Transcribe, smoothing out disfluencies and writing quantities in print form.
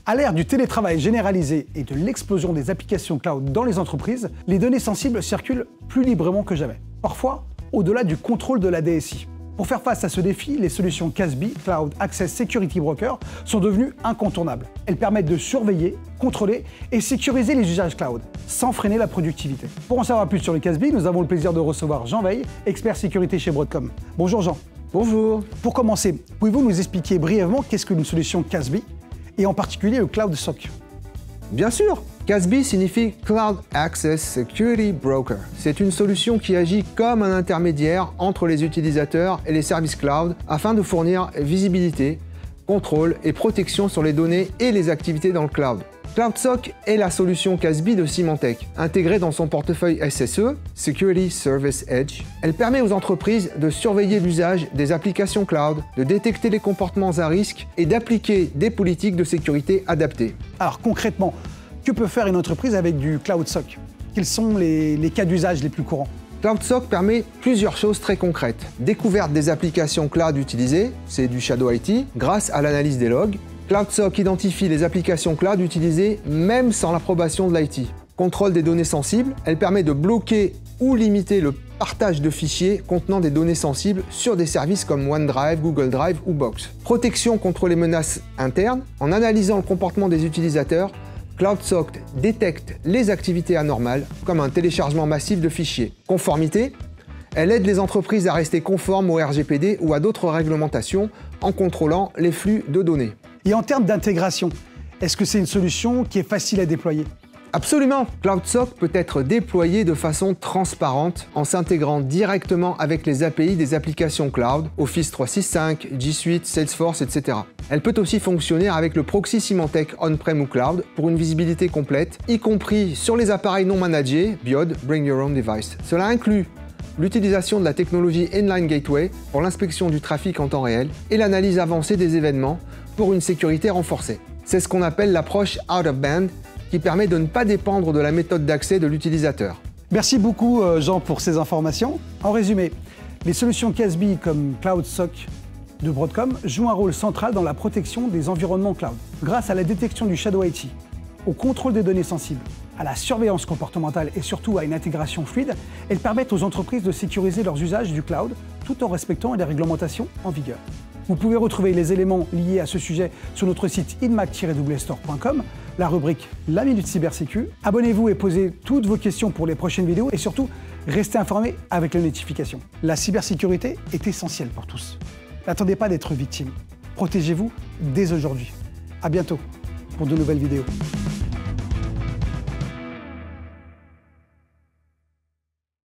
À l'ère du télétravail généralisé et de l'explosion des applications cloud dans les entreprises, les données sensibles circulent plus librement que jamais. Parfois, au-delà du contrôle de la DSI. Pour faire face à ce défi, les solutions CASB, Cloud Access Security Broker, sont devenues incontournables. Elles permettent de surveiller, contrôler et sécuriser les usages cloud, sans freiner la productivité. Pour en savoir plus sur le CASB, nous avons le plaisir de recevoir Jean Veil, expert sécurité chez Broadcom. Bonjour Jean. Bonjour. Pour commencer, pouvez-vous nous expliquer brièvement qu'est-ce qu'une solution CASB et en particulier le Cloud SOC? Bien sûr. CASB signifie Cloud Access Security Broker. C'est une solution qui agit comme un intermédiaire entre les utilisateurs et les services cloud afin de fournir visibilité, contrôle et protection sur les données et les activités dans le cloud. CloudSOC est la solution CASB de Symantec. Intégrée dans son portefeuille SSE, Security Service Edge, elle permet aux entreprises de surveiller l'usage des applications cloud, de détecter les comportements à risque et d'appliquer des politiques de sécurité adaptées. Alors concrètement, que peut faire une entreprise avec du CloudSOC? Quels sont les cas d'usage les plus courants? CloudSOC permet plusieurs choses très concrètes. Découverte des applications cloud utilisées, c'est du Shadow IT, grâce à l'analyse des logs. CloudSOC identifie les applications cloud utilisées même sans l'approbation de l'IT. Contrôle des données sensibles, elle permet de bloquer ou limiter le partage de fichiers contenant des données sensibles sur des services comme OneDrive, Google Drive ou Box. Protection contre les menaces internes, en analysant le comportement des utilisateurs, CloudSOC détecte les activités anormales comme un téléchargement massif de fichiers. Conformité, elle aide les entreprises à rester conformes au RGPD ou à d'autres réglementations en contrôlant les flux de données. Et en termes d'intégration, est-ce que c'est une solution qui est facile à déployer? Absolument. CloudSOC peut être déployé de façon transparente en s'intégrant directement avec les API des applications cloud, Office 365, G Suite, Salesforce, etc. Elle peut aussi fonctionner avec le proxy Symantec on-prem ou cloud pour une visibilité complète, y compris sur les appareils non managés, BIOD, Bring Your Own Device. Cela inclut l'utilisation de la technologie Inline Gateway pour l'inspection du trafic en temps réel et l'analyse avancée des événements pour une sécurité renforcée. C'est ce qu'on appelle l'approche out of band, qui permet de ne pas dépendre de la méthode d'accès de l'utilisateur. Merci beaucoup Jean pour ces informations. En résumé, les solutions CASB comme CloudSOC de Broadcom jouent un rôle central dans la protection des environnements cloud. Grâce à la détection du Shadow IT, au contrôle des données sensibles, à la surveillance comportementale et surtout à une intégration fluide, elles permettent aux entreprises de sécuriser leurs usages du cloud tout en respectant les réglementations en vigueur. Vous pouvez retrouver les éléments liés à ce sujet sur notre site inmac-store.com, la rubrique La Minute Cybersécu. Abonnez-vous et posez toutes vos questions pour les prochaines vidéos et surtout, restez informés avec les notifications. La cybersécurité est essentielle pour tous. N'attendez pas d'être victime. Protégez-vous dès aujourd'hui. À bientôt pour de nouvelles vidéos.